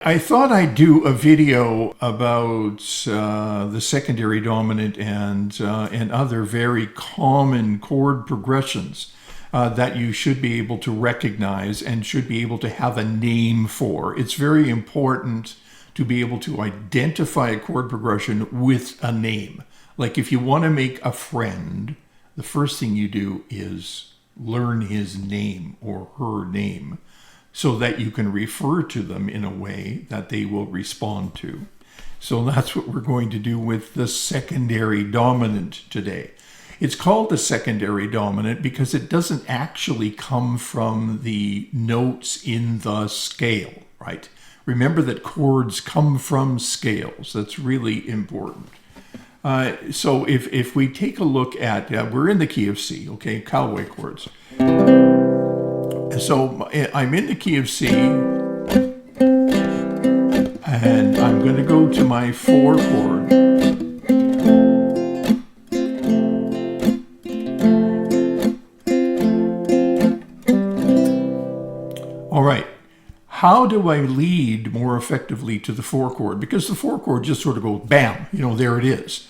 I thought I'd do a video about the secondary dominant and other very common chord progressions that you should be able to recognize and should be able to have a name for. It's very important to be able to identify a chord progression with a name. Like if you want to make a friend, the first thing you do is learn his name or her name, so that you can refer to them in a way that they will respond to. So that's what we're going to do with the secondary dominant today. It's called the secondary dominant because it doesn't actually come from the notes in the scale, right? Remember that chords come from scales. That's really important. So if we take a look at, we're in the key of C, okay, Callaway chords. So I'm in the key of C, and I'm going to go to my 4 chord. All right, how do I lead more effectively to the 4 chord? Because the 4 chord just sort of goes bam, there it is.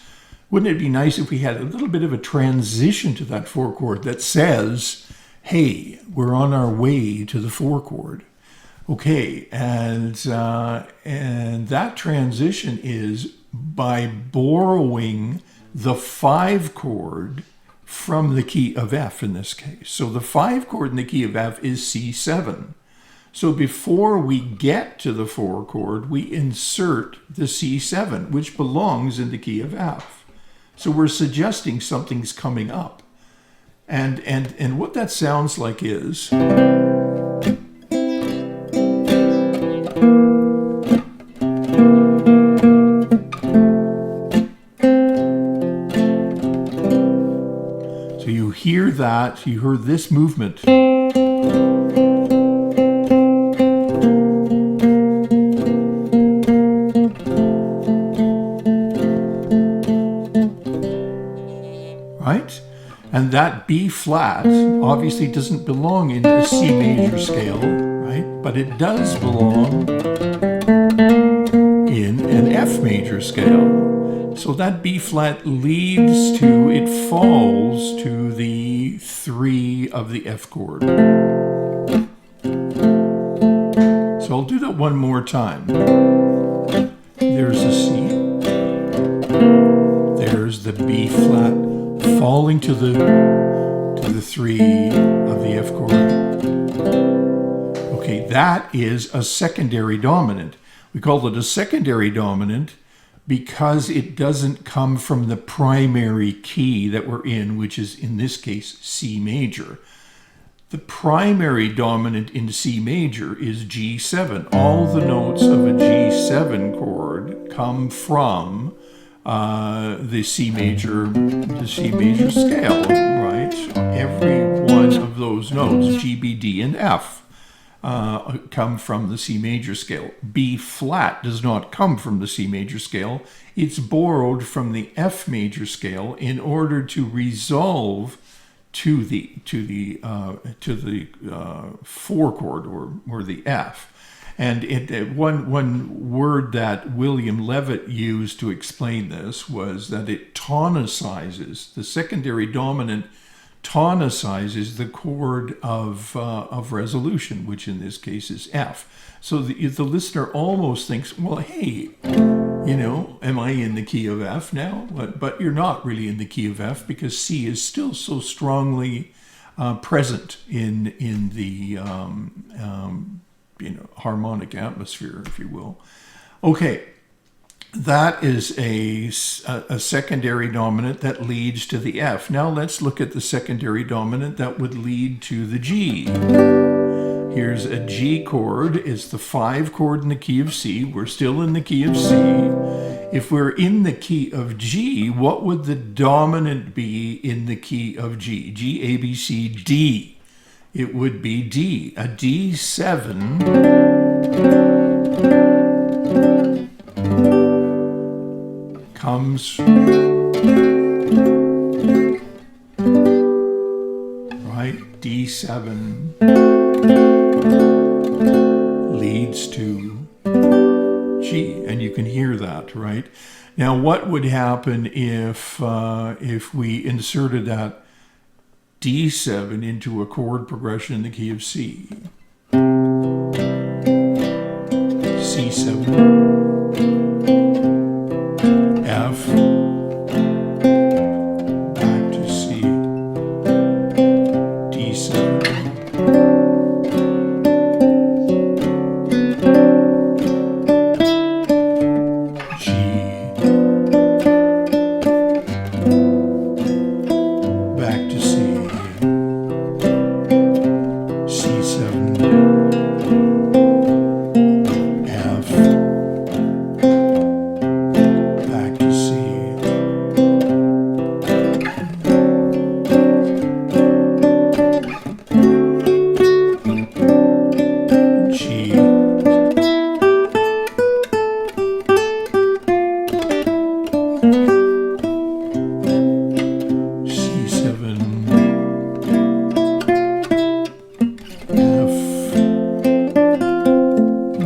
Wouldn't it be nice if we had a little bit of a transition to that 4 chord that says, hey, we're on our way to the 4 chord. Okay, and that transition is by borrowing the 5 chord from the key of F in this case. So the 5 chord in the key of F is C7. So before we get to the 4 chord, we insert the C7, which belongs in the key of F. So we're suggesting something's coming up. And what that sounds like is, so you hear that, you heard this movement. Right? And that B flat obviously doesn't belong in the C major scale, right? But it does belong in an F major scale. So that B flat leads to, it falls to the 3 of the F chord. So I'll do that one more time. There's a C. There's the B flat falling to the 3 of the F chord. Okay, that is a secondary dominant. We call it a secondary dominant because it doesn't come from the primary key that we're in, which is in this case C major. The primary dominant in C major is G7. All the notes of a G7 chord come from the C major scale, right? So every one of those notes, G, B, D, and F, come from the C major scale. B flat does not come from the C major scale. It's borrowed from the F major scale in order to resolve to the 4 chord or the F. And one word that William Levitt used to explain this was that it tonicizes, the secondary dominant tonicizes the chord of resolution, which in this case is F. So the listener almost thinks, well, hey, am I in the key of F now? But you're not really in the key of F because C is still so strongly present in the harmonic atmosphere, if you will. Okay, that is a secondary dominant that leads to the F. Now let's look at the secondary dominant that would lead to the G. Here's a G chord. It's the 5 chord in the key of C. We're still in the key of C. If we're in the key of G, what would the dominant be in the key of G? G, A, B, C, D. It would be D. A D7 comes, right? D7 leads to G, and you can hear that, right? Now, what would happen if we inserted that D7 into a chord progression in the key of C? C7, F, back to C, D7, G, back to C, C7, F, back to C, G, C7, F,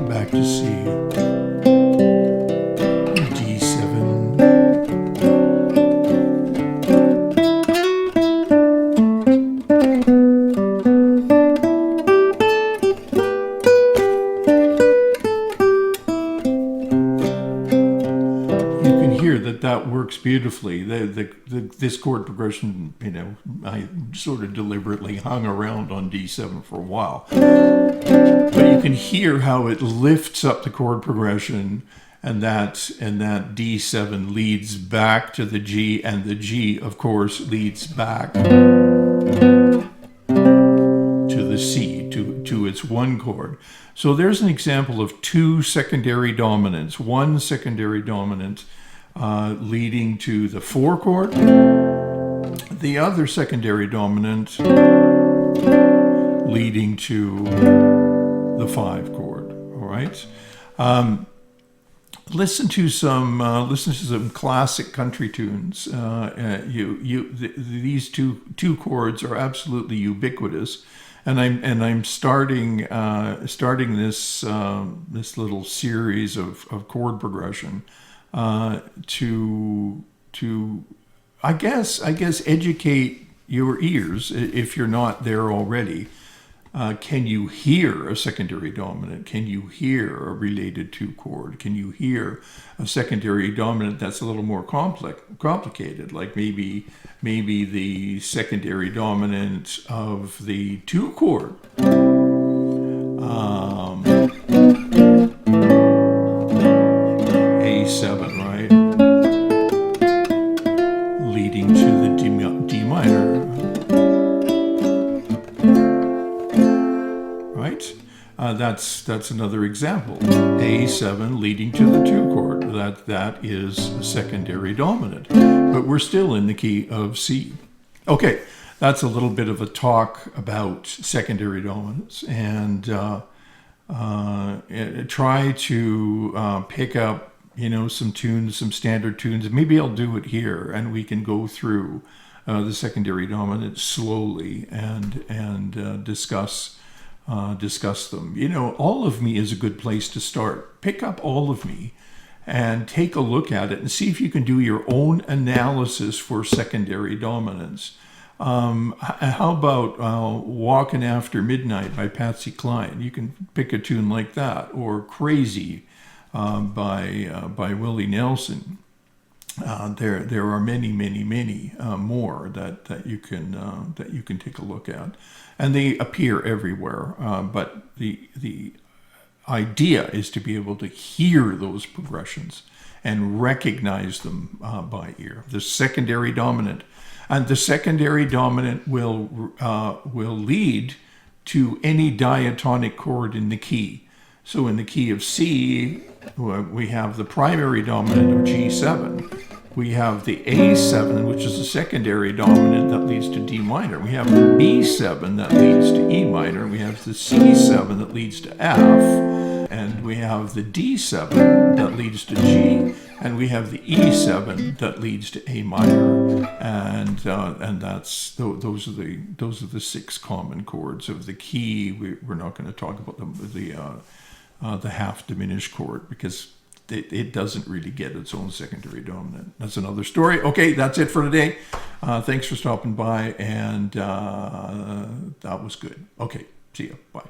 back to C, D7, you can hear that works beautifully. This chord progression, I sort of deliberately hung around on D7 for a while. But you can hear how it lifts up the chord progression, and that D7 leads back to the G, and the G, of course, leads back to the C, to its one chord. So there's an example of two secondary dominants. One secondary dominant leading to the 4 chord, the other secondary dominant leading to the 5 chord. All right. Listen to some classic country tunes. These two chords are absolutely ubiquitous, and I'm starting this little series of chord progression to I guess educate your ears if you're not there already. Can you hear a secondary dominant? Can you hear a related 2 chord? Can you hear a secondary dominant that's a little more complicated, like maybe the secondary dominant of the 2 chord? A7, right? Leading to the D minor. Right? That's another example. A7 leading to the 2 chord. That is a secondary dominant. But we're still in the key of C. Okay, that's a little bit of a talk about secondary dominants, and try to pick up some tunes, some standard tunes. Maybe I'll do it here, and we can go through the secondary dominants slowly and discuss them. All of Me is a good place to start. Pick up All of Me and take a look at it and see if you can do your own analysis for secondary dominants. How about Walking After Midnight by Patsy Cline? You can pick a tune like that, or Crazy by Willie Nelson. There are many more that you can take a look at, and they appear everywhere. But the idea is to be able to hear those progressions and recognize them by ear. The secondary dominant, and the secondary dominant will lead to any diatonic chord in the key. So in the key of C, we have the primary dominant of G7. We have the A7, which is the secondary dominant that leads to D minor. We have the B7 that leads to E minor. We have the C7 that leads to F. And we have the D7 that leads to G. And we have the E7 that leads to A minor. And those are the 6 common chords of the key. We're not going to talk about the half diminished chord, because it doesn't really get its own secondary dominant. That's another story. Okay, that's it for today. Thanks for stopping by, and that was good. Okay, see you. Bye.